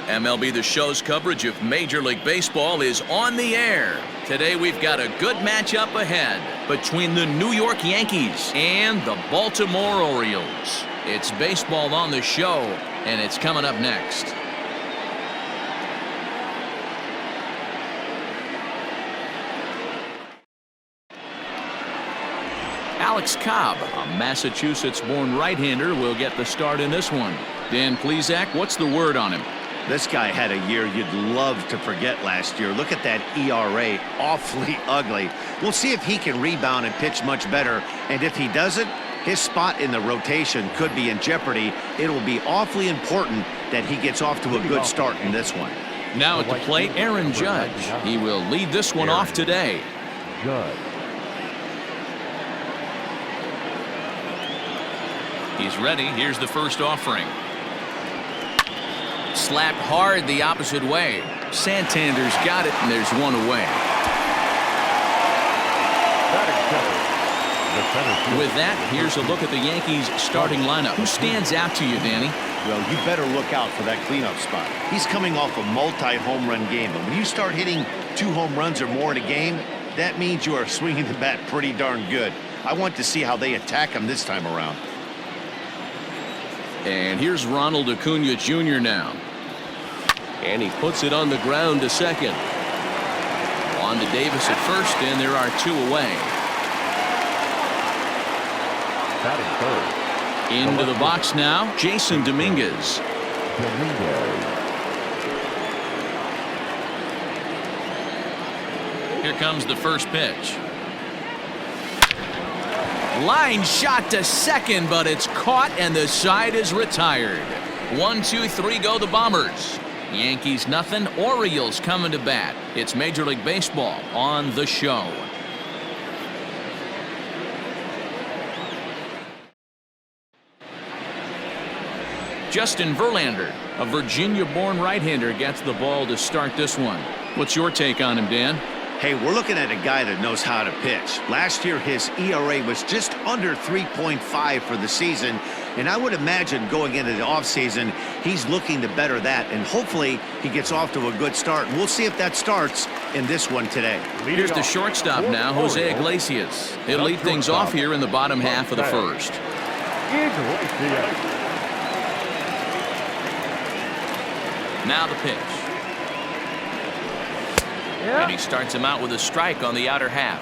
MLB The Show's coverage of Major League Baseball is on the air. Today we've got a good matchup ahead between the New York Yankees and the Baltimore Orioles. It's baseball on the show, and it's coming up next. Alex Cobb, a Massachusetts-born right-hander, will get the start in this one. Dan Plesac, what's the word on him? This guy had a year you'd love to forget last year. Look at that ERA, awfully ugly. We'll see if he can rebound and pitch much better. And if he doesn't, his spot in the rotation could be in jeopardy. It will be awfully important that he gets off to a good start in this one. Now at the plate, Aaron Judge. He will lead this one off today. He's ready. Here's the first offering. Slapped hard the opposite way. Santander's got it, and there's one away. With that, here's a look at the Yankees' starting lineup. Who stands out to you, Danny? Well, you better look out for that cleanup spot. He's coming off a multi-home run game, but when you start hitting 2 home runs or more in a game, that means you are swinging the bat pretty darn good. I want to see how they attack him this time around. And here's Ronald Acuna Jr. now. And he puts it on the ground to second. On to Davis at first, and there are 2 away. Into the box now, Jason Dominguez. Here comes the first pitch. Line shot to second, but it's caught and the side is retired. 1, 2, 3 go the Bombers. Yankees nothing, Orioles coming to bat. It's Major League Baseball on the show. Justin Verlander, a Virginia-born right-hander, gets the ball to start this one. What's your take on him, Dan? Hey, we're looking at a guy that knows how to pitch. Last year, his ERA was just under 3.5 for the season, and I would imagine going into the offseason, he's looking to better that, and hopefully he gets off to a good start. We'll see if that starts in this one today. Here's the shortstop now, Jose Iglesias. He'll lead things off here in the bottom half of the first. Now the pitch. And he starts him out with a strike on the outer half.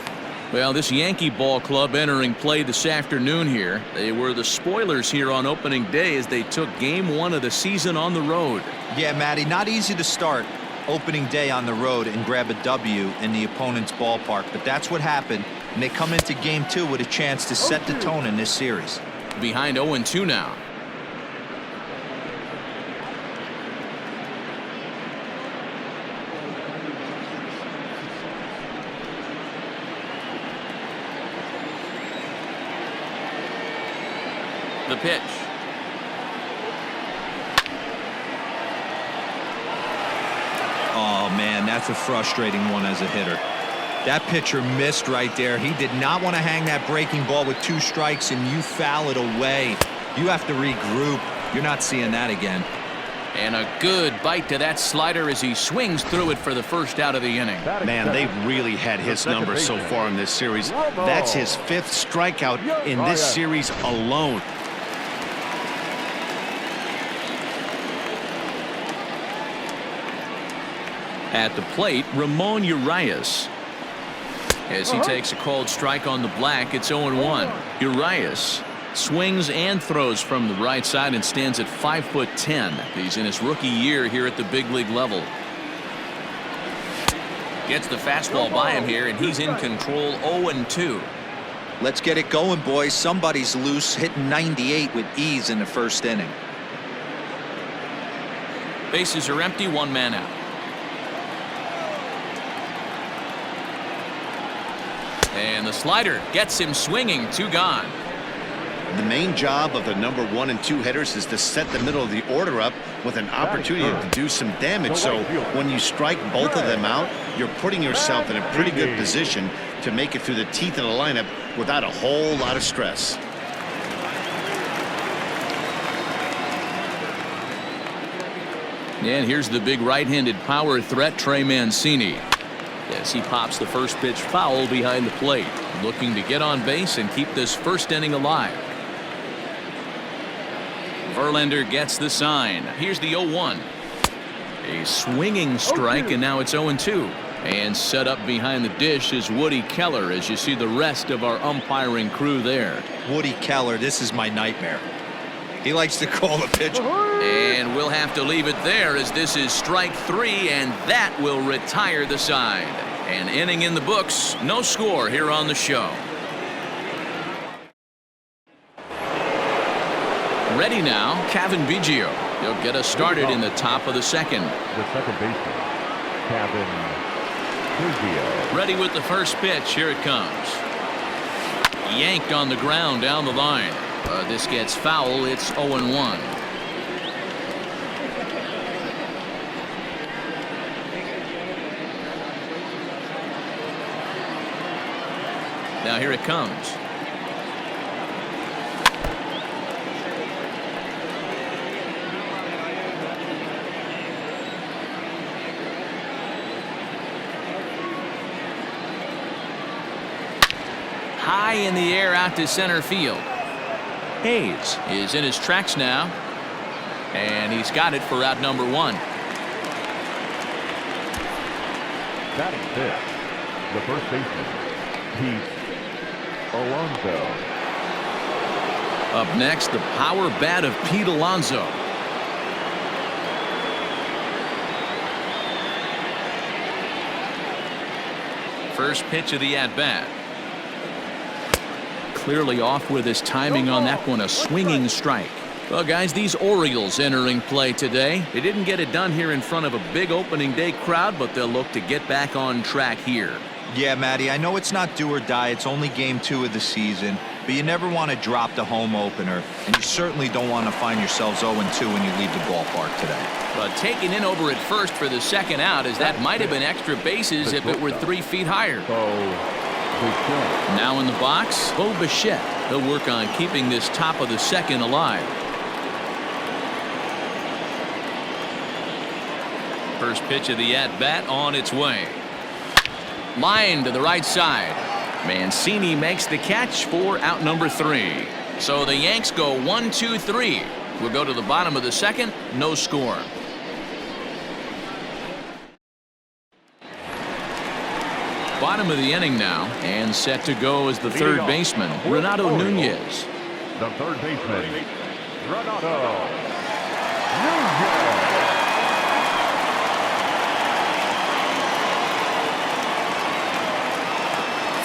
Well, this Yankee ball club entering play this afternoon here. They were the spoilers here on opening day as they took game 1 of the season on the road. Yeah, Matty, not easy to start opening day on the road and grab a W in the opponent's ballpark, but that's what happened, and they come into game 2 with a chance to set the tone in this series. Behind 0-2 now. The pitch. Oh, man, that's a frustrating one as a hitter. That pitcher missed right there. He did not want to hang that breaking ball with 2 strikes, and you foul it away. You have to regroup. You're not seeing that again. And a good bite to that slider as he swings through it for the first out of the inning. Man, they've really had his number so far in this series. That's his 5th strikeout in this series alone. At the plate, Ramon Urias. As he takes a called strike on the black, it's 0-1. Urias swings and throws from the right side and stands at 5'10". He's in his rookie year here at the big league level. Gets the fastball by him here, and he's in control. 0-2. Let's get it going, boys. Somebody's loose, hitting 98 with ease in the first inning. Bases are empty, 1 man out. And the slider gets him swinging. 2 gone. The main job of the number 1 and 2 hitters is to set the middle of the order up with an opportunity to do some damage. So when you strike both of them out, you're putting yourself in a pretty good position to make it through the teeth of the lineup without a whole lot of stress. And here's the big right-handed power threat, Trey Mancini. Yes, he pops the first pitch foul behind the plate, looking to get on base and keep this first inning alive. Verlander gets the sign. Here's the 0-1. A swinging strike, and now it's 0-2. And set up behind the dish is Woody Keller, as you see the rest of our umpiring crew there. Woody Keller, this is my nightmare. He likes to call the pitch. And we'll have to leave it there, as this is strike 3, and that will retire the side. An inning in the books, no score here on the show. Ready now, Kevin Biggio. He'll get us started in the top of the second. The second baseman, Kevin Biggio. Ready with the first pitch. Here it comes. Yanked on the ground down the line. This gets foul. It's 0-1. Now here it comes. High in the air out to center field. Hayes is in his tracks now, and he's got it for out number 1. Batting fifth, the first baseman, Pete Alonso. Up next, the power bat of Pete Alonso. First pitch of the at-bat. Clearly off with his timing on that one, a swinging strike. Well, guys, these Orioles entering play today. They didn't get it done here in front of a big opening day crowd, but they'll look to get back on track here. Yeah, Matty, I know it's not do or die. It's only game 2 of the season, but you never want to drop the home opener, and you certainly don't want to find yourselves 0-2 when you leave the ballpark today. But taking in over at first for the second out, as that might have been extra bases if it were 3 feet higher. Now in the box, Bo Bichette. He'll work on keeping this top of the second alive. First pitch of the at-bat on its way. Line to the right side. Mancini makes the catch for out number 3. So the Yanks go 1-2-3. We'll go to the bottom of the second. No score. Bottom of the inning now, and set to go is the third baseman, Renato Nunez. The third baseman, Renato Nunez.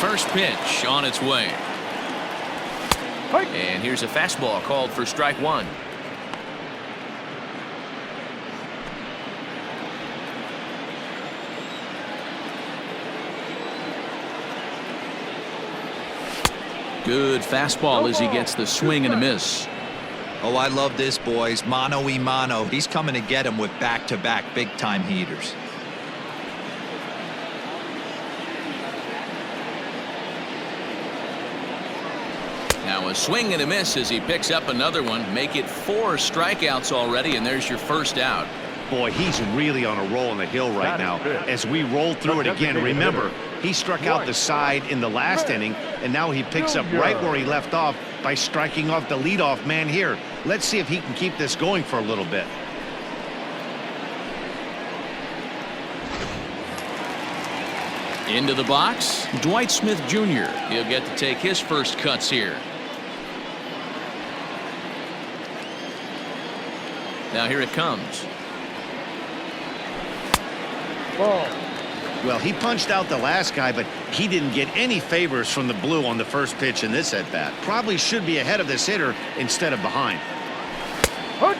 First pitch on its way. And here's a fastball called for strike 1. Good fastball as he gets the swing and a miss. Oh, I love this, boys. Mano-y-mano. He's coming to get him with back-to-back big-time heaters. Now a swing and a miss as he picks up another one. Make it 4 strikeouts already, and there's your first out. Boy, he's really on a roll on the hill right now. As we roll through it again, remember, he struck out the side in the last inning, and now he picks up right where he left off by striking off the leadoff man here. Let's see if he can keep this going for a little bit. Into the box, Dwight Smith Jr. He'll get to take his first cuts here. Now here it comes. Well, he punched out the last guy, but he didn't get any favors from the blue on the first pitch in this at-bat. Probably should be ahead of this hitter instead of behind.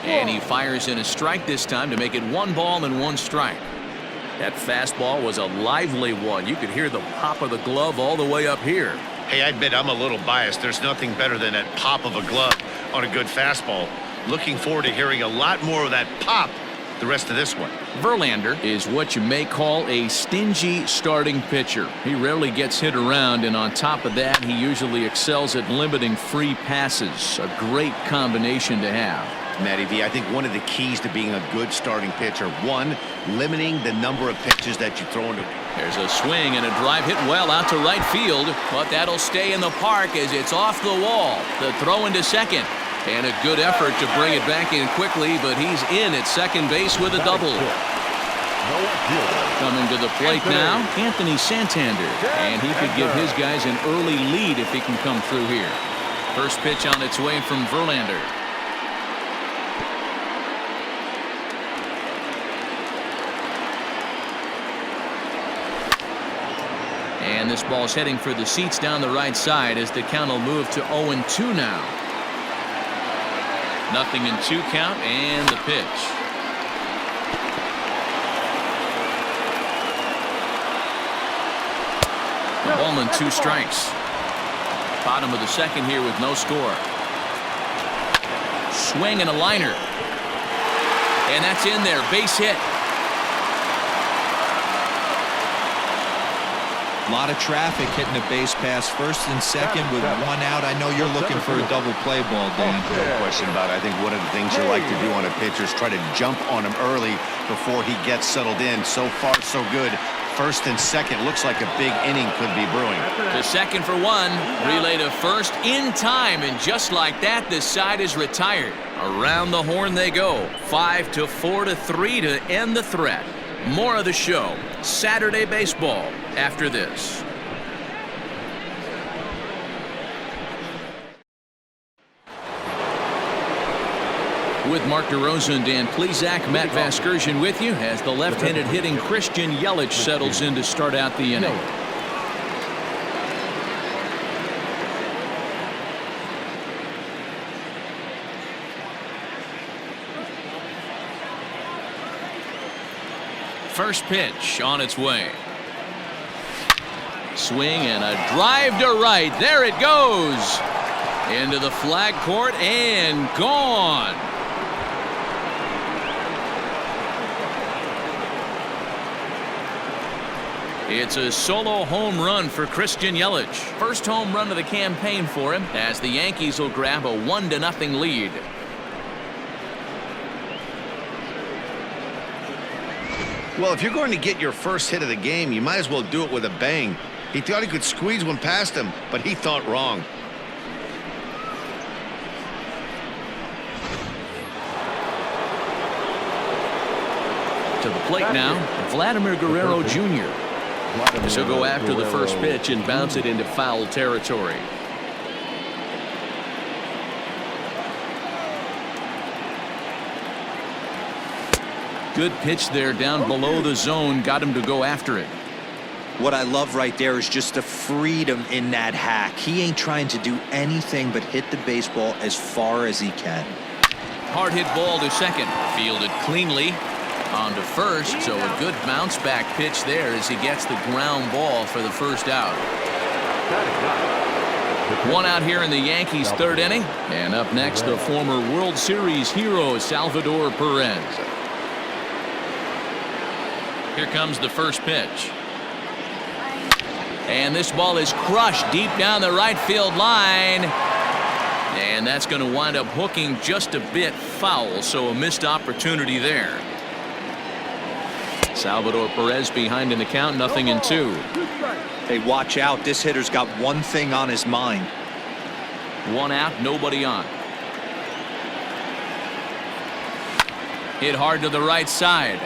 And he fires in a strike this time to make it 1 ball and 1 strike. That fastball was a lively one. You could hear the pop of the glove all the way up here. Hey, I admit I'm a little biased. There's nothing better than that pop of a glove on a good fastball. Looking forward to hearing a lot more of that pop the rest of this one. Verlander is what you may call a stingy starting pitcher. He rarely gets hit around, and on top of that, he usually excels at limiting free passes. A great combination to have. Matty V. I think one of the keys to being a good starting pitcher, one, limiting the number of pitches that you throw into. There's a swing and a drive hit well out to right field, but that'll stay in the park as it's off the wall. The throw into second, and a good effort to bring it back in quickly, but he's in at second base with a double. Coming to the plate now, Anthony Santander, and he could give his guys an early lead if he can come through here. First pitch on its way from Verlander. And this ball's heading for the seats down the right side as the count will move to 0-2 now. 0-2 count and the pitch. The ball and 2 strikes. Bottom of the second here with no score. Swing and a liner. And that's in there. Base hit. A lot of traffic hitting the base pass first and second with 1 out. I know you're looking for a double play ball, Dan. No question about it. I think one of the things you like to do on a pitcher is try to jump on him early before he gets settled in. So far, so good. First and second, looks like a big inning could be brewing. To second for 1, relay to first in time, and just like that, this side is retired. Around the horn they go. 5-4-3 to end the threat. More of the show, Saturday baseball, after this. With Mark DeRosa and Dan Plesac, Matt Vasgersian with you as the left-handed hitting Christian Yelich settles in to start out the inning. First pitch on its way. Swing and a drive to right. There it goes. Into the flag court and gone. It's a solo home run for Christian Yelich. First home run of the campaign for him as the Yankees will grab a 1-0 lead. Well, if you're going to get your first hit of the game, you might as well do it with a bang. He thought he could squeeze one past him, but he thought wrong. To the plate now, Vladimir Guerrero Jr. This will go after the first pitch and bounce it into foul territory. Good pitch there down below the zone. Got him to go after it. What I love right there is just the freedom in that hack. He ain't trying to do anything but hit the baseball as far as he can. Hard hit ball to second. Fielded cleanly. On to first, so a good bounce back pitch there as he gets the ground ball for the first out. 1 out here in the Yankees' third inning. And up next, the former World Series hero, Salvador Perez. Here comes the first pitch. And this ball is crushed deep down the right field line. And that's going to wind up hooking just a bit foul, so a missed opportunity there. Salvador Perez behind in the count, 0-2. Hey, watch out. This hitter's got one thing on his mind. 1 out, nobody on. Hit hard to the right side.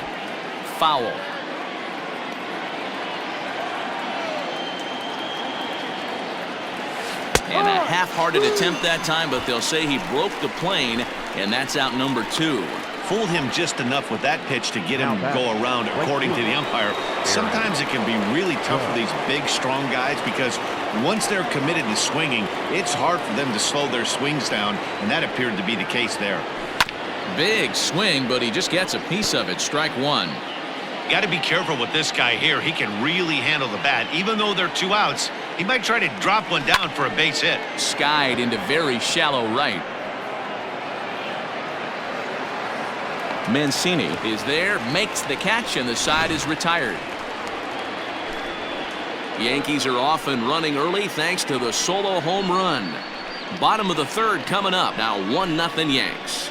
Foul. And a half-hearted attempt that time, but they'll say he broke the plane, and that's out number 2. Fooled him just enough with that pitch to get him to go around, according to the umpire. Sometimes it can be really tough for these big, strong guys because once they're committed to swinging, it's hard for them to slow their swings down, and that appeared to be the case there. Big swing, but he just gets a piece of it. Strike 1. Got to be careful with this guy here. He can really handle the bat. Even though they're 2 outs, he might try to drop one down for a base hit. Skied into very shallow right. Mancini is there, makes the catch, and the side is retired. Yankees are off and running early thanks to the solo home run. Bottom of the third coming up. Now 1-0 Yanks.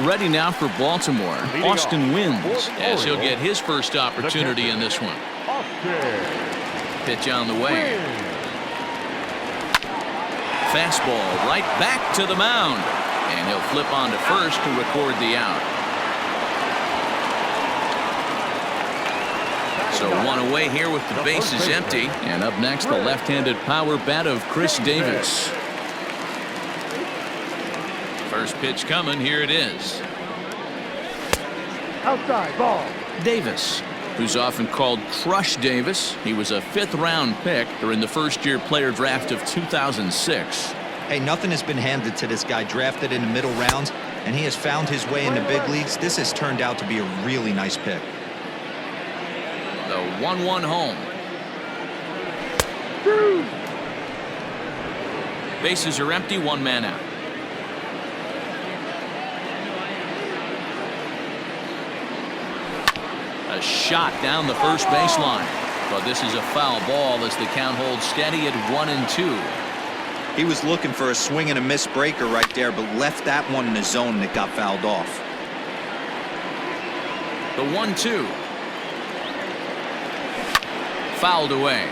Ready now for Baltimore. Austin wins as he'll get his first opportunity in this one. Pitch on the way. Fastball right back to the mound. And he'll flip on to first to record the out. So one away here with the bases empty. And up next, the left-handed power bat of Chris Davis. First pitch coming. Here it is. Outside ball. Davis, who's often called Crush Davis. He was a 5th-round pick during the first-year player draft of 2006. Hey, nothing has been handed to this guy. Drafted in the middle rounds, and he has found his way in the big leagues. This has turned out to be a really nice pick. The 1-1 home. Bases are empty, 1 man out. A shot down the first baseline. But this is a foul ball as the count holds steady at 1-2. He was looking for a swing and a miss breaker right there, but left that one in the zone that got fouled off. The 1-2. Fouled away.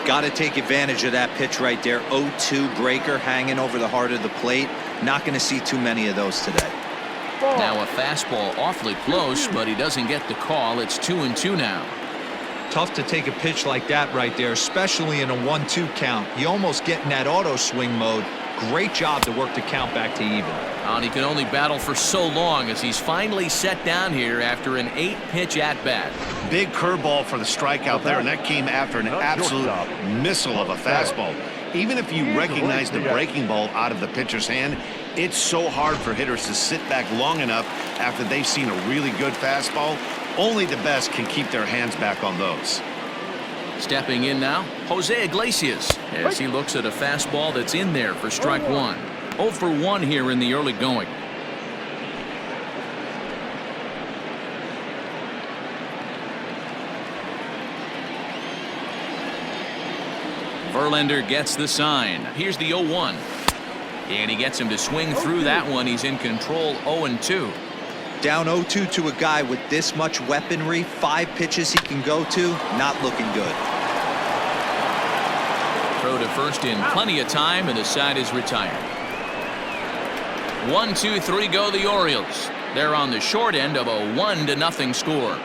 Got to take advantage of that pitch right there. 0-2 breaker hanging over the heart of the plate. Not going to see too many of those today. Now a fastball awfully close, but he doesn't get the call. It's 2-2 now. Tough to take a pitch like that right there, especially in a 1-2 count. You almost get in that auto swing mode. Great job to work the count back to even. And he can only battle for so long as he's finally set down here after an 8-pitch at-bat. Big curveball for the strikeout there, and that came after an absolute missile of a fastball. Even if you recognize the breaking ball out of the pitcher's hand, it's so hard for hitters to sit back long enough after they've seen a really good fastball. Only the best can keep their hands back on those. Stepping in now, Jose Iglesias, as he looks at a fastball that's in there for strike 1. 0 for 1 here in the early going. Verlander gets the sign. Here's the 0-1. And he gets him to swing through that one. He's in control. 0-2. Down 0-2 to a guy with this much weaponry, 5 pitches he can go to, not looking good. Throw to first in plenty of time, and the side is retired. 1-2-3 go the Orioles. They're on the short end of a 1-0 score.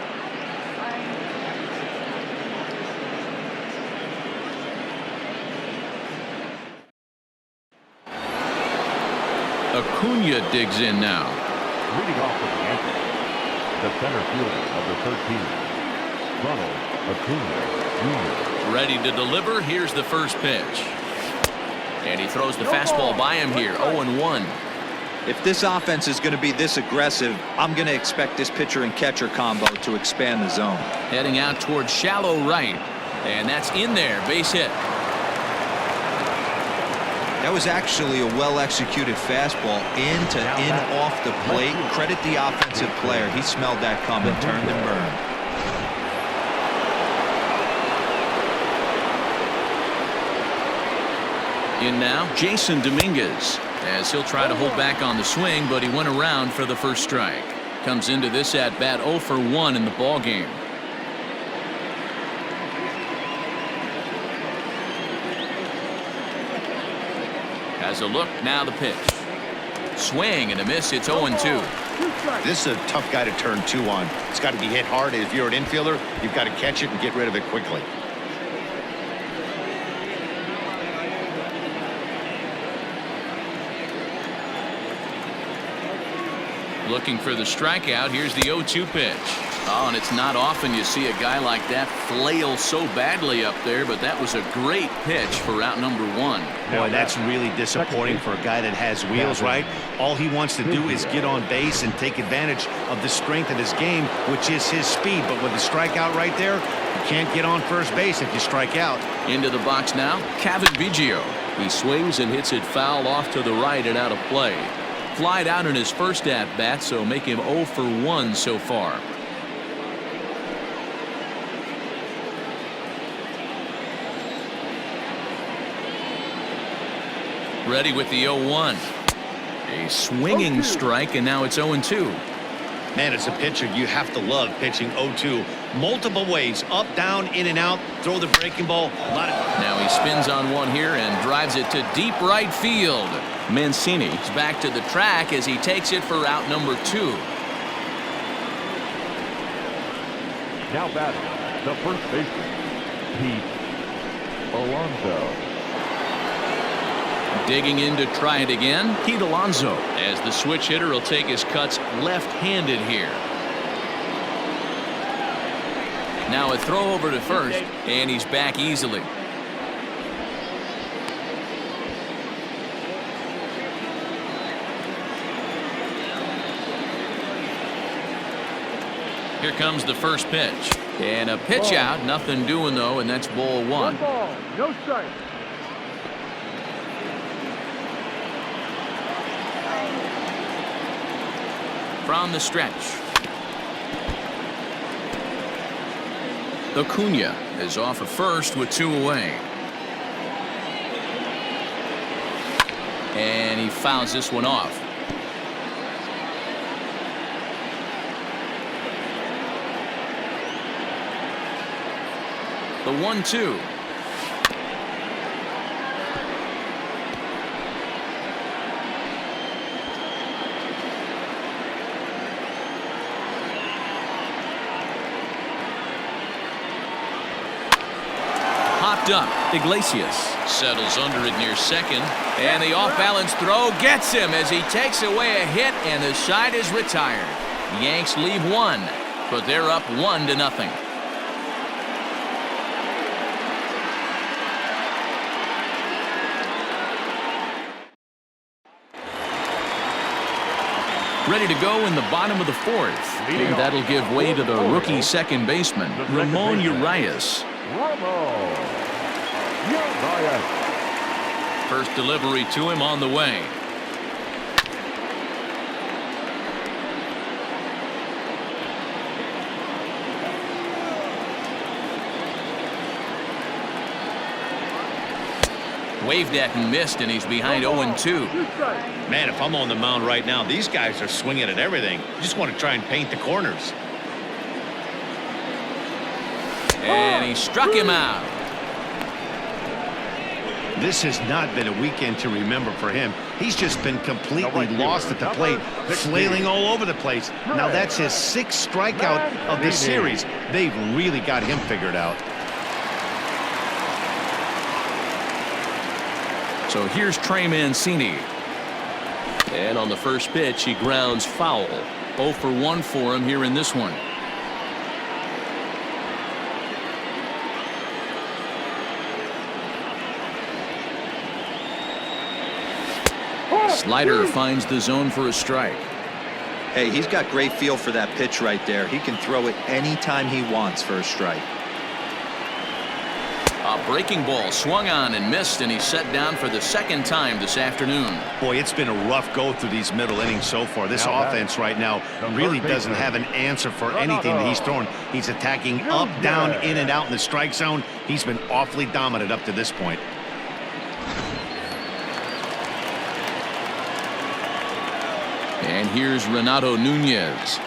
Acuna digs in now. Leading off with the Yankees, the center fielder of the 13, Ronald Acuna Jr. Ready to deliver. Here's the first pitch. And he throws the fastball by him here. 0-1. If this offense is going to be this aggressive, I'm going to expect this pitcher and catcher combo to expand the zone. Heading out towards shallow right. And that's in there. Base hit. That was actually a well-executed fastball in off the plate. Credit the offensive player. He smelled that coming, turned and burned. In now, Jason Dominguez, as he'll try to hold back on the swing, but he went around for the first strike. Comes into this at-bat 0 for 1 in the ball game. Has a look, now the pitch. Swing and a miss, it's 0-2. This is a tough guy to turn 2 on. It's got to be hit hard. If you're an infielder, you've got to catch it and get rid of it quickly. Looking for the strikeout. Here's the 0-2 pitch. Oh, and it's not often you see a guy like that flail so badly up there, but that was a great pitch for out number 1. Boy, that's really disappointing for a guy that has wheels, right? All he wants to do is get on base and take advantage of the strength of his game, which is his speed. But with the strikeout right there, you can't get on first base if you strike out. Into the box now, Kevin Biggio. He swings and hits it foul off to the right and out of play. Flied out in his first at-bat, so make him 0 for 1 so far. Ready with the 0-1. A swinging strike, and now it's 0-2. Man, as a pitcher, you have to love pitching 0-2. Multiple ways, up, down, in and out, throw the breaking ball. Now he spins on one here and drives it to deep right field. Mancini's back to the track as he takes it for out number 2. Now batting, the first baseman, Pete Alonso. Digging in to try it again, Pete Alonso, as the switch hitter will take his cuts left-handed here. Now a throw over to first, and he's back easily. Here comes the first pitch. And a pitch out, nothing doing though, and that's ball 1. One ball, no strike. From the stretch. Acuna is off at first with 2 away. And he fouls this one off. The 1-2. Popped up. Iglesias settles under it near second. And the off-balance throw gets him as he takes away a hit, and the side is retired. Yanks leave 1, but they're up 1-0. Ready to go in the bottom of the 4th. And that'll give way to the rookie second baseman, Ramon Urias. First delivery to him on the way. Waved at and missed, and he's behind 0-2. Man, if I'm on the mound right now, these guys are swinging at everything. You just want to try and paint the corners. And he struck him out. This has not been a weekend to remember for him. He's just been completely lost at the plate, flailing all over the place. Now that's his 6th strikeout of the series. They've really got him figured out. So here's Trey Mancini. And on the first pitch, he grounds foul. 0 for 1 for him here in this one. Slider finds the zone for a strike. Hey, he's got great feel for that pitch right there. He can throw it anytime he wants for a strike. A breaking ball swung on and missed, and he's set down for the 2nd time this afternoon. Boy, it's been a rough go through these middle innings so far. This offense right now really doesn't have an answer for anything that he's thrown. He's attacking up, down, in and out in the strike zone. He's been awfully dominant up to this point. And here's Renato Nunez.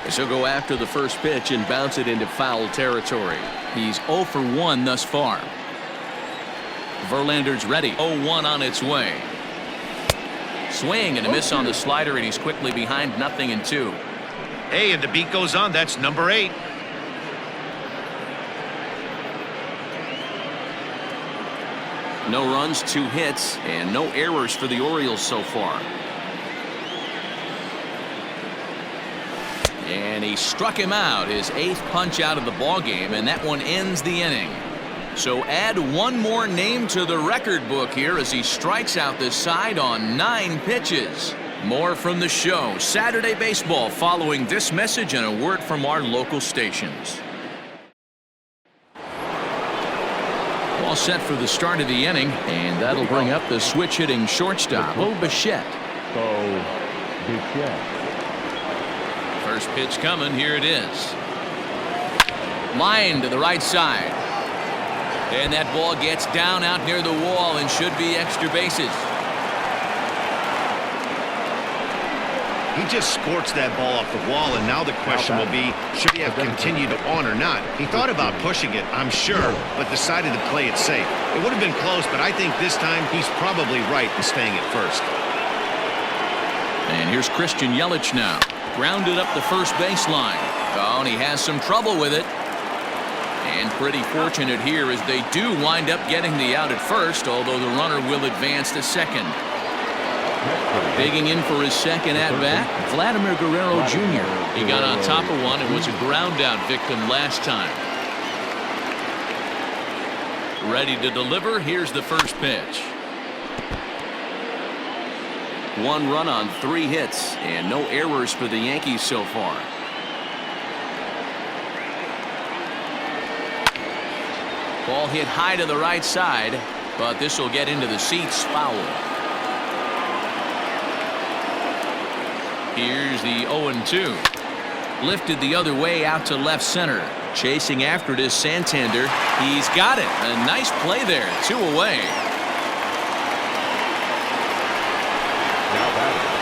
As he'll go after the first pitch and bounce it into foul territory. He's 0 for 1 thus far. Verlander's ready. 0-1 on its way. Swing and a miss on the slider, and he's quickly behind 0-2. Hey, and the beat goes on. That's number 8. No runs, 2 hits, and no errors for the Orioles so far. And he struck him out, his 8th punch out of the ballgame, and that one ends the inning. So add one more name to the record book here as he strikes out this side on 9 pitches. More from the show, Saturday Baseball, following this message and a word from our local stations. All set for the start of the inning, and that'll bring up the switch-hitting shortstop, Bo Bichette. First pitch coming, here it is. Line to the right side. And that ball gets down out near the wall and should be extra bases. He just scorched that ball off the wall, and now the question will be, should he have continued on or not? He thought about pushing it, I'm sure, but decided to play it safe. It would have been close, but I think this time he's probably right in staying at first. And here's Christian Yelich now. Grounded up the first baseline. Oh, and he has some trouble with it. And pretty fortunate here as they do wind up getting the out at first, although the runner will advance to second. Digging in for his second at-bat, Vladimir Guerrero Jr. He got on top of one and was a ground-out victim last time. Ready to deliver. Here's the first pitch. 1 run on 3 hits, and no errors for the Yankees so far. Ball hit high to the right side, but this will get into the seats, foul. Here's the 0-2. Lifted the other way out to left center. Chasing after it is Santander. He's got it. A nice play there. 2 away.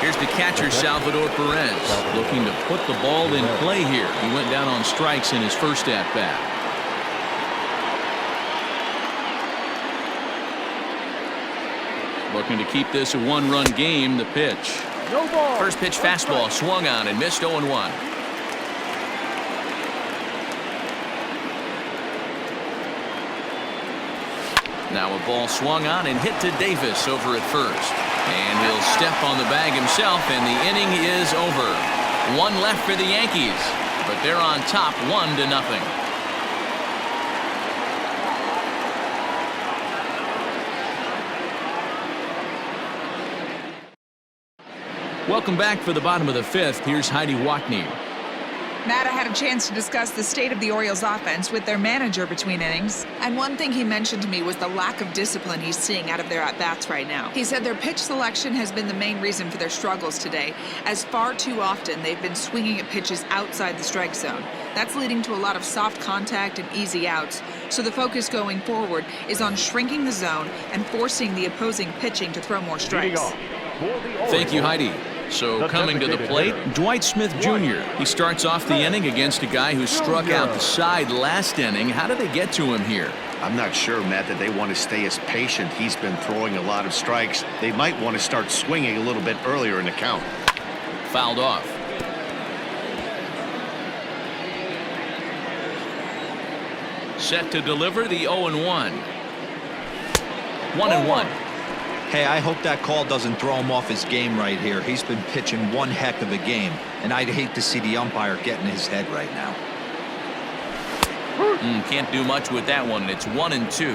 Here's the catcher, Salvador Perez, looking to put the ball in play here. He went down on strikes in his first at-bat. Looking to keep this a 1-run game. The pitch. First pitch fastball swung on and missed. 0-1. Now a ball swung on and hit to Davis over at first. And he'll step on the bag himself, and the inning is over. 1 left for the Yankees, but they're on top 1-0. Welcome back for the bottom of the 5th. Here's Heidi Watney. Matt, I had a chance to discuss the state of the Orioles offense with their manager between innings. And one thing he mentioned to me was the lack of discipline he's seeing out of their at-bats right now. He said their pitch selection has been the main reason for their struggles today, as far too often they've been swinging at pitches outside the strike zone. That's leading to a lot of soft contact and easy outs. So the focus going forward is on shrinking the zone and forcing the opposing pitching to throw more strikes. Thank you, Heidi. So coming to the plate, Dwight Smith Jr. He starts off the inning against a guy who struck out the side last inning. How did they get to him here? I'm not sure, Matt, that they want to stay as patient. He's been throwing a lot of strikes. They might want to start swinging a little bit earlier in the count. Fouled off. Set to deliver the 0-1. 1-1. Hey, I hope that call doesn't throw him off his game right here. He's been pitching one heck of a game, and I'd hate to see the umpire get in his head right now. Can't do much with that one. It's 1-2.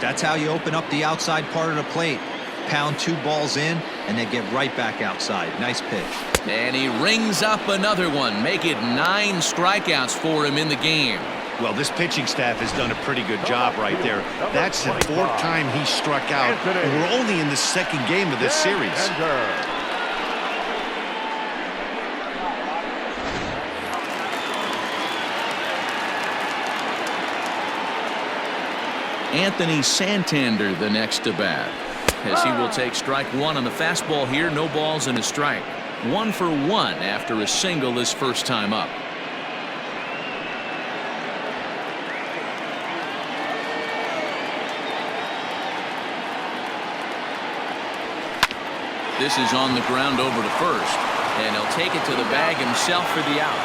That's how you open up the outside part of the plate. Pound 2 balls in, and they get right back outside. Nice pitch. And he rings up another one. Make it 9 strikeouts for him in the game. Well, this pitching staff has done a pretty good job right there. That's the 4th time he struck out, and we're only in the 2nd game of this series. Anthony Santander the next to bat, as he will take strike 1 on the fastball here. No balls and a strike. 1 for 1 after a single his first time up. This is on the ground over to first, and he'll take it to the bag himself for the out.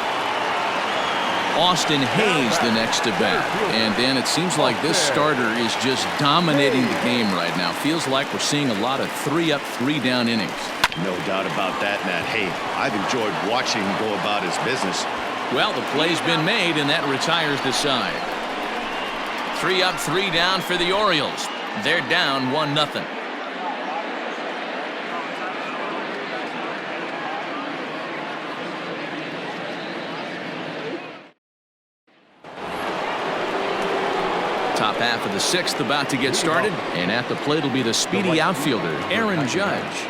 Austin Hayes the next to bat, and Dan, it seems like this starter is just dominating the game right now. Feels like we're seeing a lot of 3-up, 3-down innings. No doubt about that, Matt. Hey, I've enjoyed watching him go about his business. Well, the play's been made, and that retires the side. 3-up, 3-down for the Orioles. They're down 1-0. Top half of the 6th about to get started, and at the plate will be the speedy outfielder, Aaron Judge.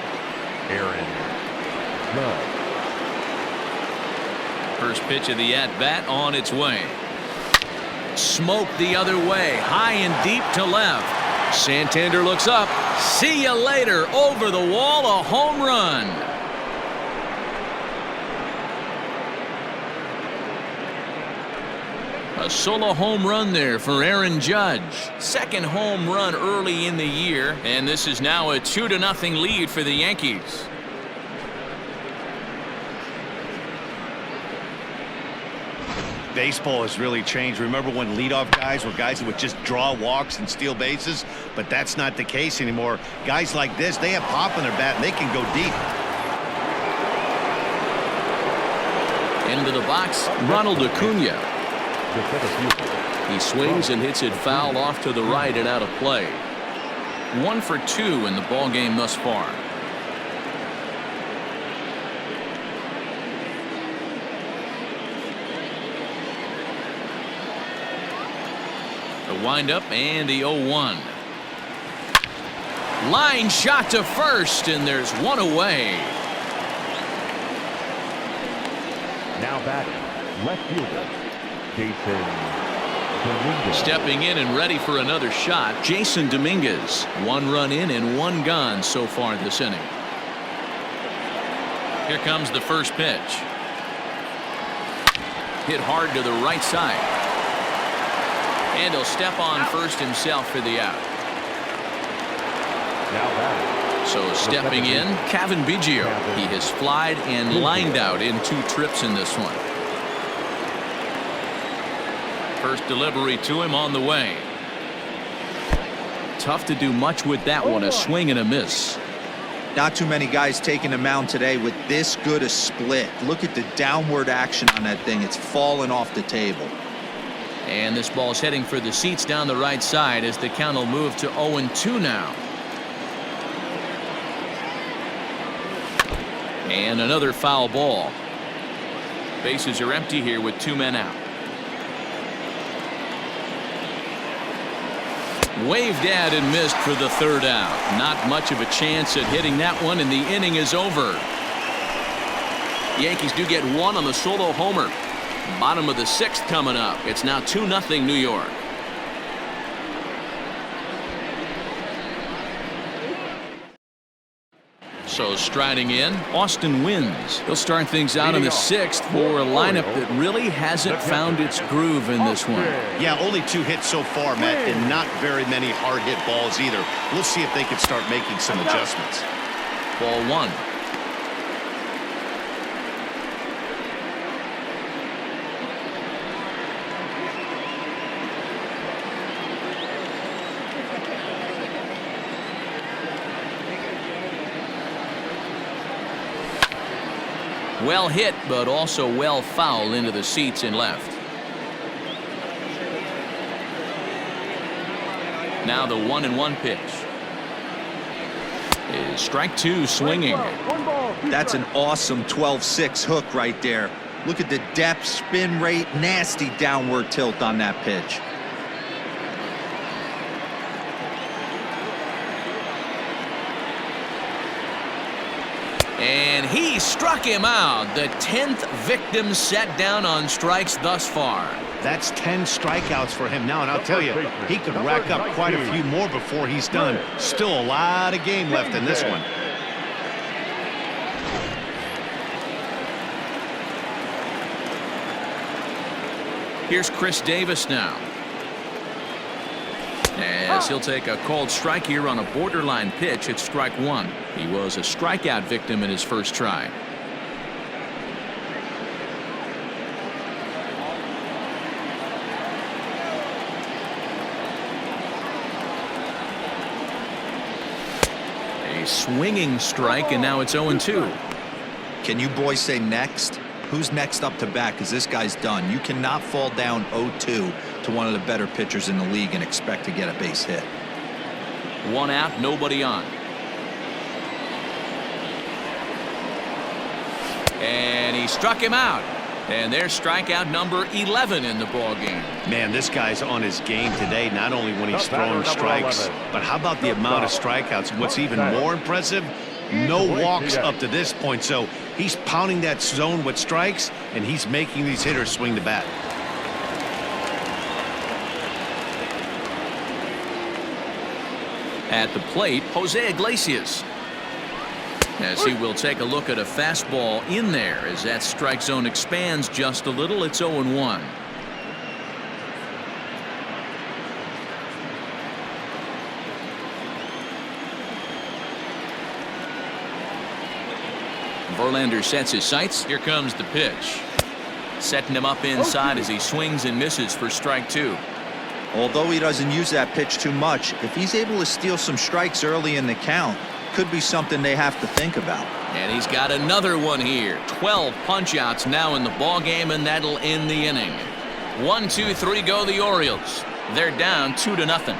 First pitch of the at-bat on its way. Smoke the other way, high and deep to left. Santander looks up. See you later. Over the wall, a home run. A solo home run there for Aaron Judge. Second home run early in the year, and this is now a 2-0 lead for the Yankees. Baseball has really changed. Remember when leadoff guys were guys that would just draw walks and steal bases? But that's not the case anymore. Guys like this, they have pop in their bat and they can go deep. Into the box, Ronald Acuna. He swings and hits it foul off to the right and out of play. 1 for 2 in the ball game thus far. The windup and the 0-1. Line shot to first, and there's one away. Now batting, left fielder, Jason Dominguez. Stepping in and ready for another shot, Jason Dominguez. 1 run in and 1 gone so far this inning. Here comes the first pitch. Hit hard to the right side. And he'll step on first himself for the out. Now batting. So stepping in, Kevin Biggio. He has flied and lined out in 2 trips in this one. First delivery to him on the way. Tough to do much with that one. A swing and a miss. Not too many guys taking the mound today with this good a split. Look at the downward action on that thing. It's fallen off the table. And this ball's heading for the seats down the right side as the count will move to 0-2 now. And another foul ball. Bases are empty here with 2 men out. Waved at and missed for the 3rd out. Not much of a chance at hitting that one, and the inning is over. Yankees do get 1 on the solo homer. Bottom of the 6th coming up. It's now 2-0 New York. So striding in, Austin Wynns. He'll start things out in the 6th for a lineup that really hasn't found its groove in this one. Yeah, only 2 hits so far, Matt, and not very many hard hit balls either. We'll see if they can start making some adjustments. Ball 1. Well hit, but also well foul into the seats and left. Now the 1-1 pitch. Is strike 2 swinging. That's an awesome 12-6 hook right there. Look at the depth, spin rate, nasty downward tilt on that pitch. And he struck him out. The 10th victim set down on strikes thus far. That's 10 strikeouts for him now, and I'll tell you, he could rack up quite a few more before he's done. Still a lot of game left in this one. Here's Chris Davis now. As he'll take a called strike here on a borderline pitch at strike 1. He was a strikeout victim in his first try. A swinging strike, and now it's 0-2. Can you boys say next? Who's next up to bat? Because this guy's done. You cannot fall down 0-2 to one of the better pitchers in the league and expect to get a base hit. 1 out, nobody on. And he struck him out. And there's strikeout number 11 in the ball game. Man, this guy's on his game today, not only when he's throwing strikes, but how about the amount of strikeouts? And what's even more impressive, no walks up to this point. So he's pounding that zone with strikes, and he's making these hitters swing the bat. At the plate, Jose Iglesias. As he will take a look at a fastball in there as that strike zone expands just a little. It's 0-1. Verlander sets his sights. Here comes the pitch. Setting him up inside as he swings and misses for strike 2. Although he doesn't use that pitch too much, if he's able to steal some strikes early in the count, could be something they have to think about. And he's got another one here. 12 punch-outs now in the ball game, and that'll end the inning. 1, 2, 3 go the Orioles. They're down 2-0.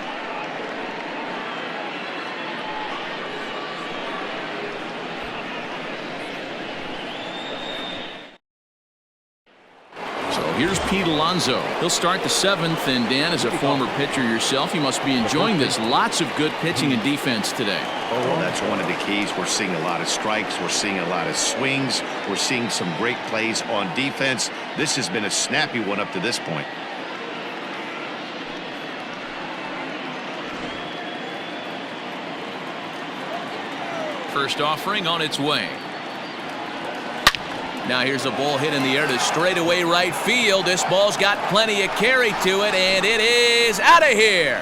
Here's Pete Alonso. He'll start the 7th, and Dan, as a former pitcher yourself, you must be enjoying this. Lots of good pitching and defense today. Oh, well, that's one of the keys. We're seeing a lot of strikes. We're seeing a lot of swings. We're seeing some great plays on defense. This has been a snappy one up to this point. First offering on its way. Now here's a ball hit in the air to straightaway right field. This ball's got plenty of carry to it, and it is out of here.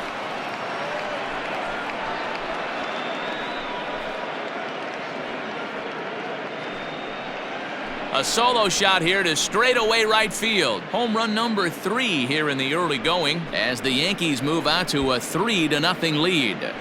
A solo shot here to straightaway right field. Home run number 3 here in the early going as the Yankees move out to a 3-0 lead.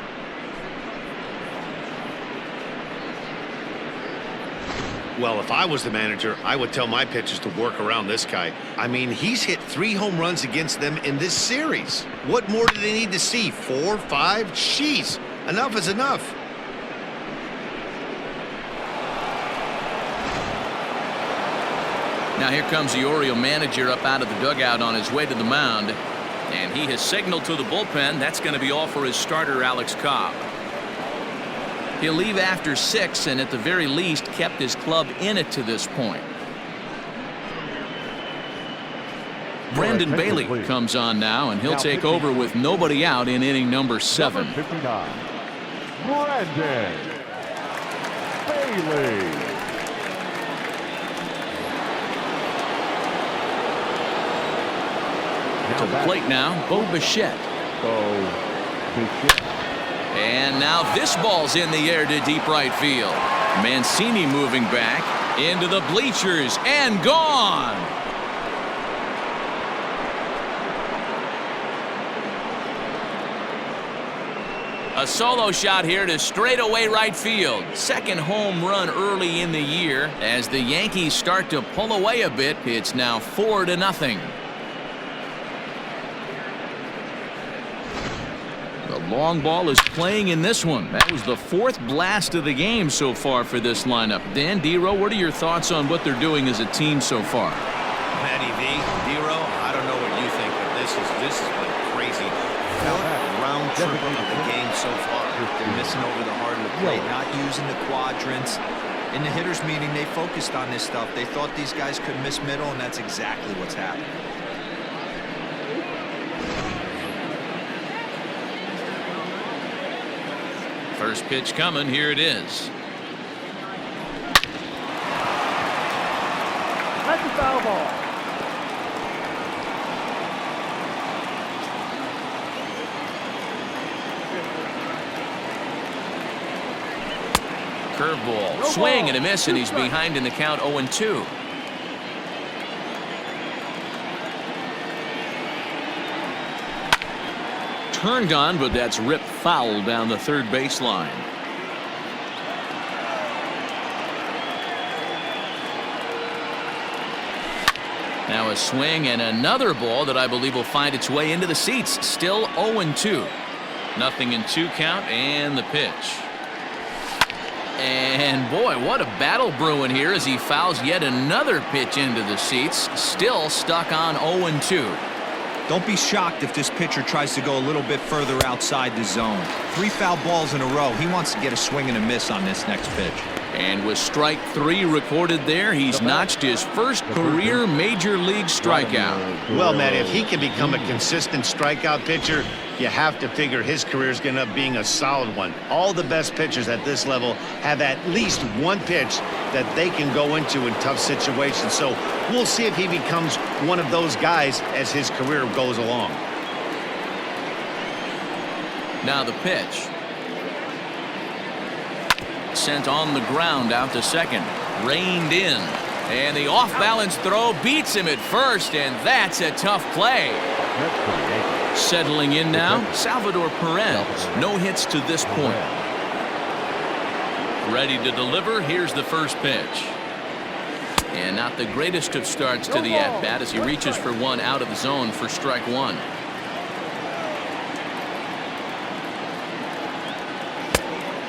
Well, if I was the manager, I would tell my pitchers to work around this guy. I mean, he's hit 3 home runs against them in this series. What more do they need to see? 4, 5? Jeez, enough is enough. Now here comes the Oriole manager up out of the dugout on his way to the mound. And he has signaled to the bullpen. That's going to be all for his starter, Alex Cobb. He'll leave after 6 and at the very least kept his club in it to this point. Brandon Bailey comes on now, and he'll take over with nobody out in inning number 7. Number 59, Brandon Bailey. To the plate now, Bo Bichette. And now this ball's in the air to deep right field. Mancini moving back into the bleachers and gone. A solo shot here to straightaway right field. Second home run early in the year. As the Yankees start to pull away a bit, it's now 4-0. The long ball is playing in this one. That was the 4th blast of the game so far for this lineup. Dan, D-Row, what are your thoughts on what they're doing as a team so far? Matty V, D-Row, I don't know what you think, but this has been crazy. 4th round trip of the game so far. They're missing over the heart of the plate, not using the quadrants. In the hitters meeting, they focused on this stuff. They thought these guys could miss middle, and that's exactly what's happening. First pitch coming. Here it is. That's a foul ball. Curveball. Swing and a miss, and he's behind in the count 0-2. Turned on, but that's ripped foul down the third baseline. Now a swing and another ball that I believe will find its way into the seats. Still 0-2. Nothing in 2 count, and the pitch. And boy, what a battle brewing here as he fouls yet another pitch into the seats. Still stuck on 0-2. Don't be shocked if this pitcher tries to go a little bit further outside the zone. 3 foul balls in a row. He wants to get a swing and a miss on this next pitch. And with strike 3 recorded there, he's notched his first career major league strikeout. Well, Matt, if he can become a consistent strikeout pitcher, you have to figure his career is going to end up being a solid one. All the best pitchers at this level have at least one pitch that they can go into in tough situations. So we'll see if he becomes one of those guys as his career goes along. Now the pitch. Sent on the ground out to second. Reined in. And the off-balance throw beats him at first, and that's a tough play. Settling in now, Salvador Perez. No hits to this point. Ready to deliver. Here's the first pitch. And not the greatest of starts to the at-bat as he reaches for one out of the zone for strike one.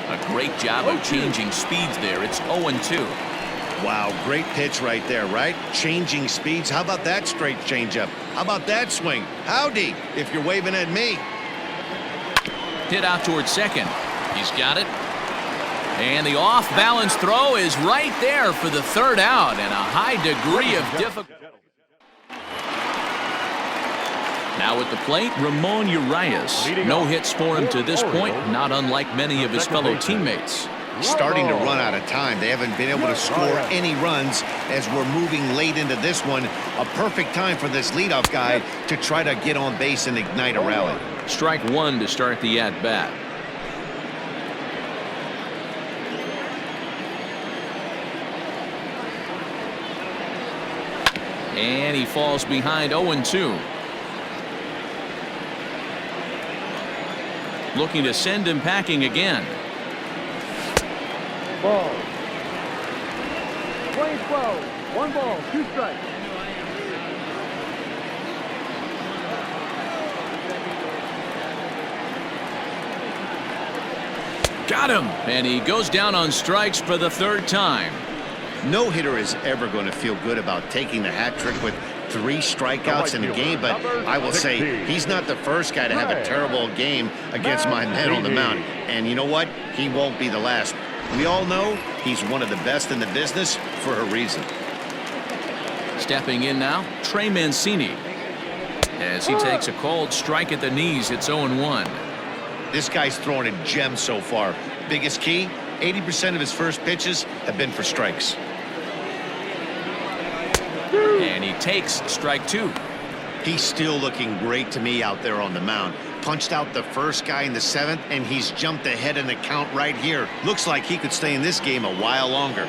A great job of changing speeds there. It's 0-2. Wow, great pitch right there, right? Changing speeds. How about that straight changeup? How about that swing? Howdy, if you're waving at me. Hit out towards second. He's got it. And the off-balance throw is right there for the third out, and a high degree of difficulty. Now at the plate, Ramon Urias. No hits for him to this point, not unlike many of his fellow teammates. Starting to run out of time. They haven't been able to score any runs as we're moving late into this one. A perfect time for this leadoff guy to try to get on base and ignite a rally. Strike one to start the at-bat. And he falls behind 0-2. Looking to send him packing again. Ball. Playing slow. 1 ball, 2 strikes. Got him. And he goes down on strikes for the third time. No hitter is ever going to feel good about taking the hat trick with 3 strikeouts in a game, but I will say he's not the first guy to have a terrible game against my men on the mound. And you know what? He won't be the last. We all know he's one of the best in the business for a reason. Stepping in now, Trey Mancini. As he takes a cold strike at the knees, it's 0-1. This guy's throwing a gem so far. Biggest key, 80% of his first pitches have been for strikes. And he takes strike 2. He's still looking great to me out there on the mound. Punched out the first guy in the 7th, and he's jumped ahead in the count right here. Looks like he could stay in this game a while longer.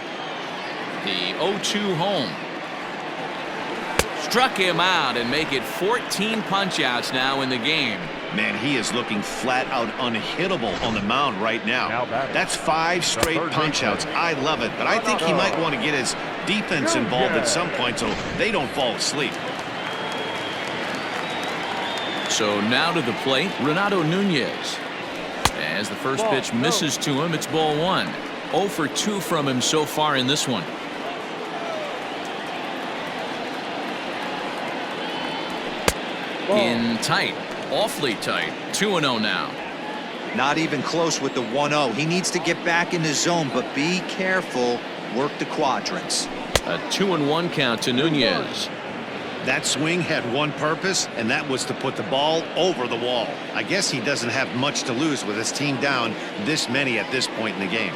The 0-2 home. Struck him out and make it 14 punch-outs now in the game. Man, he is looking flat out unhittable on the mound right now. That's 5 straight punch-outs. I love it, but I think he might want to get his defense involved at some point so they don't fall asleep. So now to the plate, Renato Nunez. As the first pitch misses to him, it's ball 1. 0 for 2 from him so far in this one. In tight, awfully tight. 2-0 now. Not even close with the 1-0. He needs to get back in the zone, but be careful. Work the quadrants. A 2-1 count to Nunez. That swing had one purpose, and that was to put the ball over the wall. I guess he doesn't have much to lose with his team down this many at this point in the game.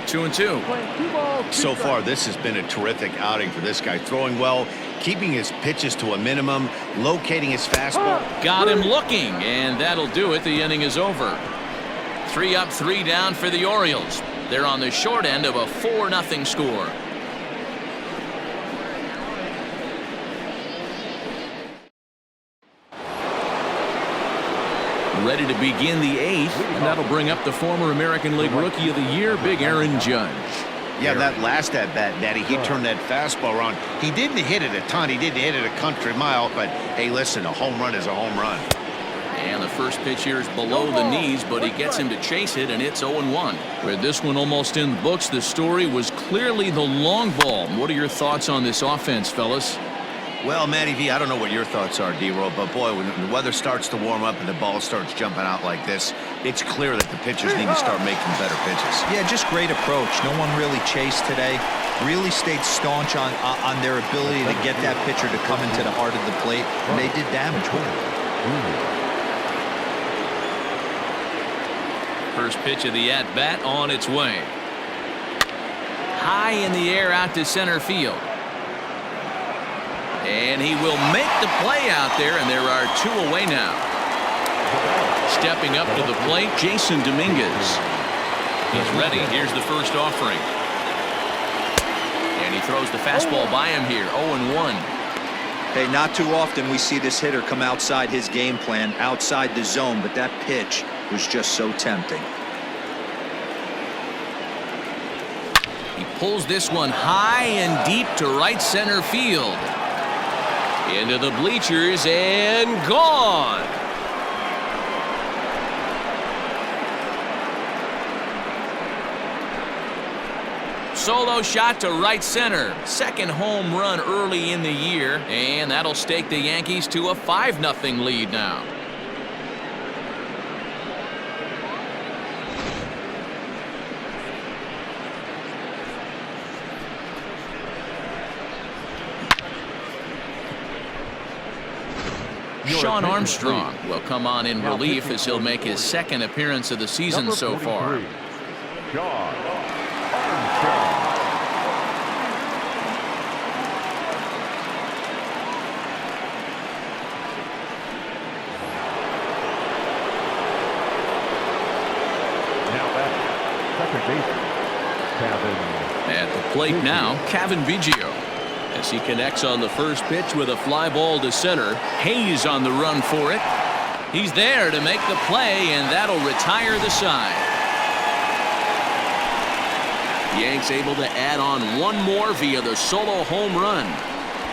2-2. So far, this has been a terrific outing for this guy. Throwing well, keeping his pitches to a minimum, locating his fastball. Got him looking, and that'll do it. The inning is over. 3 up, 3 down for the Orioles. They're on the short end of a 4-0 score. Ready to begin the 8th, and that'll bring up the former American League Rookie of the Year, Big Aaron Judge. Yeah, that last at-bat, Daddy, he turned that fastball around. He didn't hit it a ton. He didn't hit it a country mile, but, hey, listen, a home run is a home run. And the first pitch here is below the knees, but he gets him to chase it, and it's 0-1. With this one almost in the books, the story was clearly the long ball. What are your thoughts on this offense, fellas? Well, Matty V, I don't know what your thoughts are, D-Roll, but boy, when the weather starts to warm up and the ball starts jumping out like this, it's clear that the pitchers need to start making better pitches. Yeah, just great approach. No one really chased today. Really stayed staunch on their ability to get that pitcher to come into the heart of the plate, and they did damage with it. First pitch of the at-bat on its way. High in the air out to center field. And he will make the play out there, and there are 2 away now. Stepping up to the plate, Jason Dominguez. He's ready. Here's the first offering. And he throws the fastball by him here. 0-1. Hey, not too often we see this hitter come outside his game plan, outside the zone, but that pitch was just so tempting. He pulls this one high and deep to right center field. Into the bleachers and gone. Solo shot to right center. Second home run early in the year, and that'll stake the Yankees to a 5-0 lead now. Sean Armstrong will come on in relief as he'll make his second appearance of the season so far. Sean Armstrong. Now back, second baseman, Kevin. At the plate now, Kevin Biggio. As he connects on the first pitch with a fly ball to center. Hayes on the run for it. He's there to make the play, and that'll retire the side. Yanks able to add on one more via the solo home run.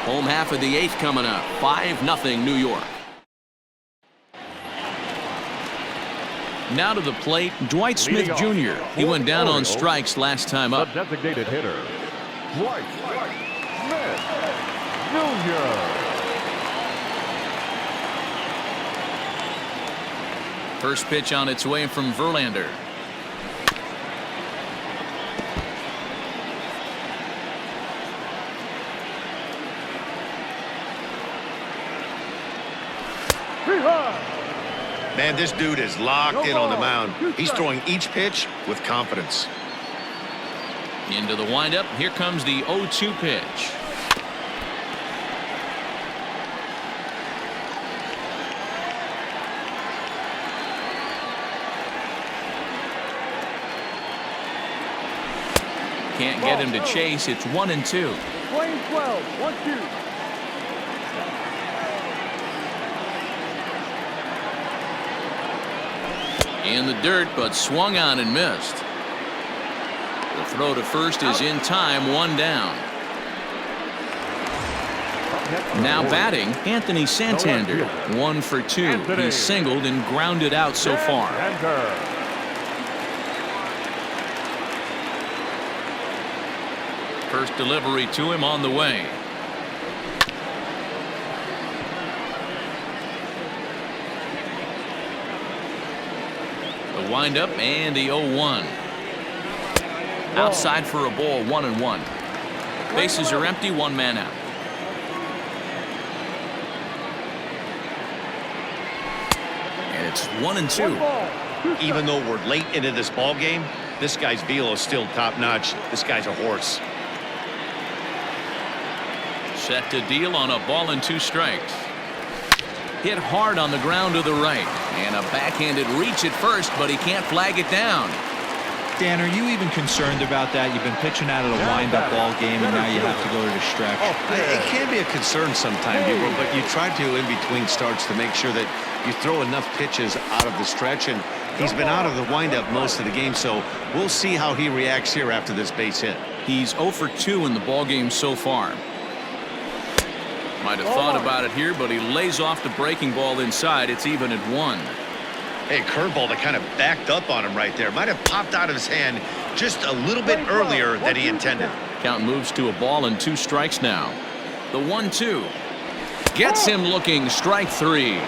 Home half of the 8th coming up. 5-0 New York. Now to the plate, Dwight Smith Jr. He went down on strikes last time up. The designated hitter, Dwight Smith Jr. First pitch on its way from Verlander. Man, this dude is locked in on the mound. He's throwing each pitch with confidence. Into the windup. Here comes the 0-2 pitch. Can't get him to chase. It's 1-2. Playing 12, 1-2. In the dirt, but swung on and missed. The throw to first is in time, one down. Now batting, Anthony Santander. 1 for 2. He's singled and grounded out so far. First delivery to him on the way. The windup and the 0-1. Outside for a ball, 1-1. Bases are empty, one man out. And it's 1-2. Even though we're late into this ball game, this guy's velo is still top notch. This guy's a horse. Set to deal on a ball and 2 strikes. Hit hard on the ground to the right. And a backhanded reach at first, but he can't flag it down. Dan, are you even concerned about that? You've been pitching out of the wind-up ball game, and now you have to go to the stretch. It can be a concern sometimes, but you try to in between starts to make sure that you throw enough pitches out of the stretch, and he's been out of the windup most of the game, so we'll see how he reacts here after this base hit. He's 0 for 2 in the ball game so far. Might have thought about it here, but he lays off the breaking ball inside. It's even at 1. Hey, curveball that kind of backed up on him right there. Might have popped out of his hand just a little bit earlier than he intended. Count moves to a ball and 2 strikes now. The 1-2 gets him looking. Strike 3.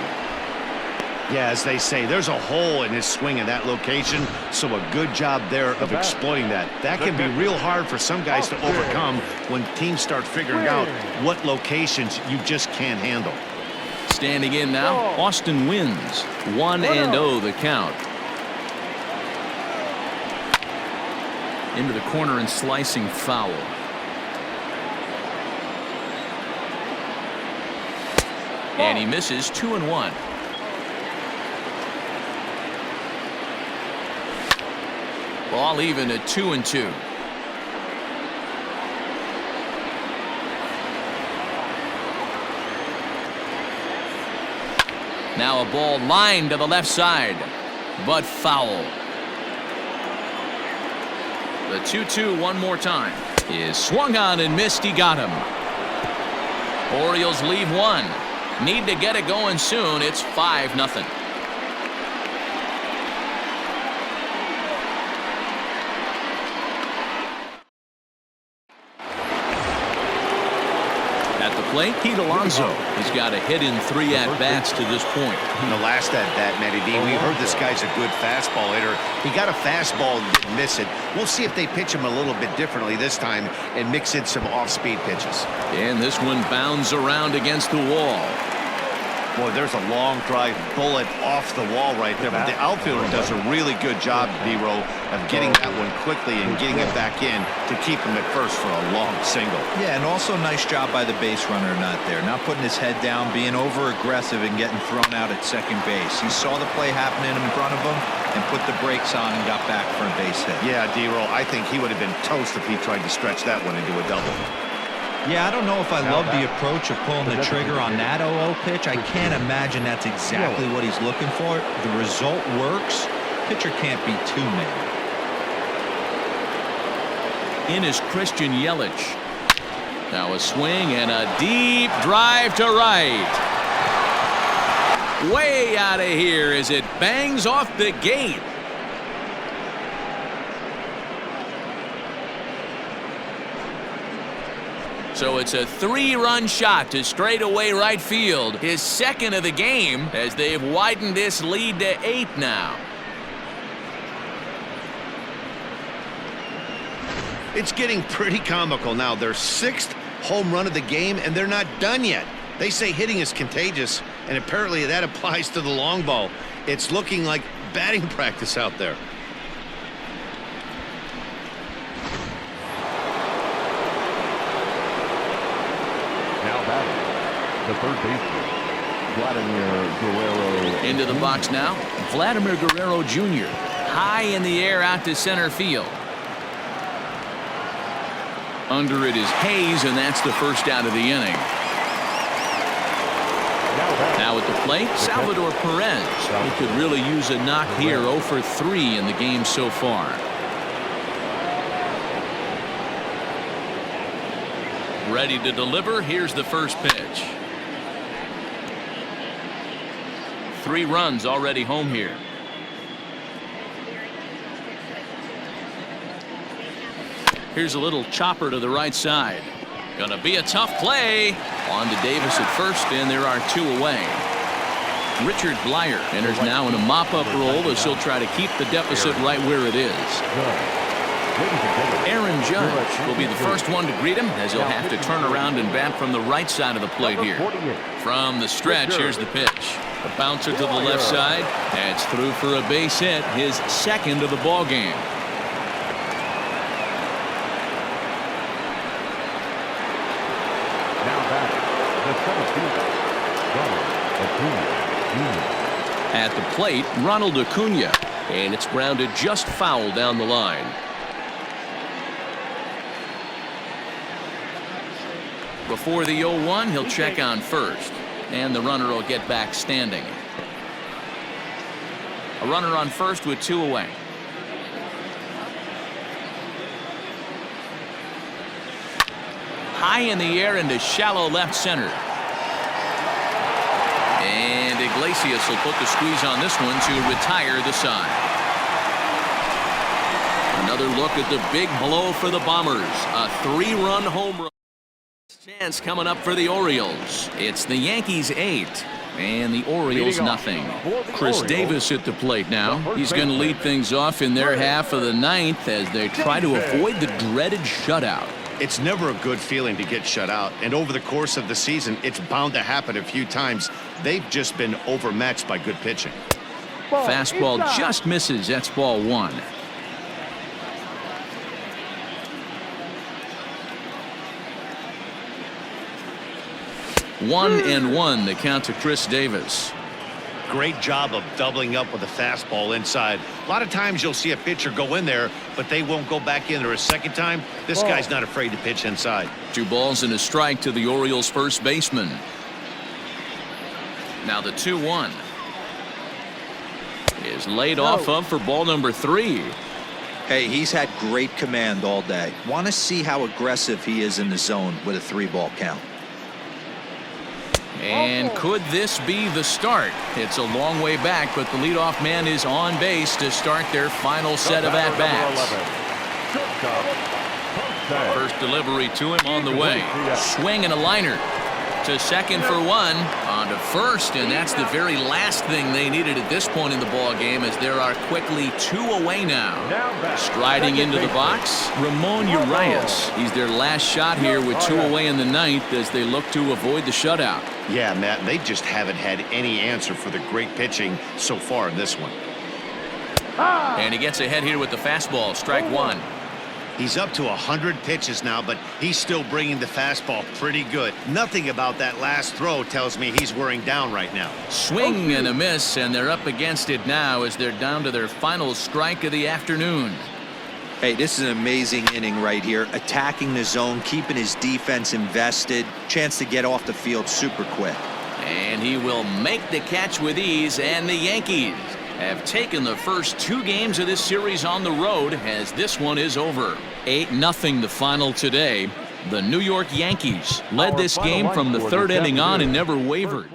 Yeah, as they say, there's a hole in his swing in that location, so a good job there of exploiting that. That can be real hard for some guys to overcome when teams start figuring out what locations you just can't handle. Standing in now, Austin Wins. 1-0 the count. Into the corner and slicing foul. And he misses. 2-1. Ball even at 2-2. Now a ball lined to the left side, but foul. The 2-2 one more time is swung on and missed. He got him. Orioles leave one. Need to get it going soon. It's 5-0. At the plate, Pete Alonso. He's got a hit in 3 at-bats to this point. In the last at-bat, Matty D, we heard this guy's a good fastball hitter. He got a fastball and didn't miss it. We'll see if they pitch him a little bit differently this time and mix in some off-speed pitches. And this one bounds around against the wall. Boy, there's a long drive bullet off the wall right there. But the outfielder does a really good job, D-Row, of getting that one quickly and getting it back in to keep him at first for a long single. Yeah, and also nice job by the base runner not there. Not putting his head down, being over-aggressive and getting thrown out at second base. He saw the play happening in front of him and put the brakes on and got back for a base hit. Yeah, D-Row, I think he would have been toast if he tried to stretch that one into a double. Yeah, I don't know if I love the approach of pulling the trigger on that 0-0 pitch. I can't imagine that's exactly what he's looking for. The result works. Pitcher can't be too mad. In is Christian Yelich. Now a swing and a deep drive to right. Way out of here as it bangs off the gate. So it's a 3-run shot to straightaway right field. His second of the game as they've widened this lead to 8 now. It's getting pretty comical now. Their 6th home run of the game, and they're not done yet. They say hitting is contagious, and apparently that applies to the long ball. It's looking like batting practice out there. The third baseman, Vladimir Guerrero. Into the box now, Vladimir Guerrero Jr. High in the air out to center field. Under it is Hayes, and that's the first out of the inning. Now at the plate, Salvador Perez. He could really use a knock here. 0 for 3 in the game so far. Ready to deliver. Here's the first pitch. 3 runs already home here. Here's a little chopper to the right side. Gonna be a tough play. On to Davis at first, and there are 2 away. Richard Blyer enters now in a mop-up role as he'll try to keep the deficit right where it is. Aaron Judge will be the first one to greet him as he'll have to turn around and bat from the right side of the plate here. From the stretch, here's the pitch. A bouncer to the left side. That's through for a base hit, his 2nd of the ball game. Now batting, the center fielder, Ronald Acuna Jr. At the plate, Ronald Acuna, and it's grounded just foul down the line. Before the 0-1, he'll check on first, and the runner will get back standing. A runner on first with 2 away. High in the air into shallow left center. And Iglesias will put the squeeze on this one to retire the side. Another look at the big blow for the Bombers. A 3-run home run. Chance coming up for the Orioles. It's the Yankees 8 and the Orioles nothing. Chris Davis at the plate now. He's going to lead things off in their half of the 9th as they try to avoid the dreaded shutout. It's never a good feeling to get shut out, and over the course of the season, it's bound to happen a few times. They've just been overmatched by good pitching. Fastball just misses. That's ball 1. One and 1 the count to Chris Davis. great job of doubling up with a fastball inside. A lot of times you'll see a pitcher go in there, but they won't go back in there a second time. This guy's not afraid to pitch inside. 2 balls and a strike to the Orioles first baseman. Now the 2-1 is laid off of for ball number 3. Hey, he's had great command all day. Want to see how aggressive he is in the zone with a 3-ball count. And could this be the start? It's a long way back, but the leadoff man is on base to start their final set of at-bats. First delivery to him on the way. Swing and a liner to second for 1. On to first, and that's the very last thing they needed at this point in the ball game, as there are quickly 2 away now. Striding into the box, Ramon Urias. He's their last shot here with 2 away in the 9th as they look to avoid the shutout. Yeah, Matt, they just haven't had any answer for the great pitching so far in this one. And he gets ahead here with the fastball, strike 1. He's up to 100 pitches now, but he's still bringing the fastball pretty good. Nothing about that last throw tells me he's wearing down right now. Swing and a miss, and they're up against it now as they're down to their final strike of the afternoon. Hey, this is an amazing inning right here. Attacking the zone, keeping his defense invested. Chance to get off the field super quick. And he will make the catch with ease, and the Yankees have taken the first 2 games of this series on the road as this one is over. 8-0 the final today. The New York Yankees led this game from the 3rd inning on and never wavered.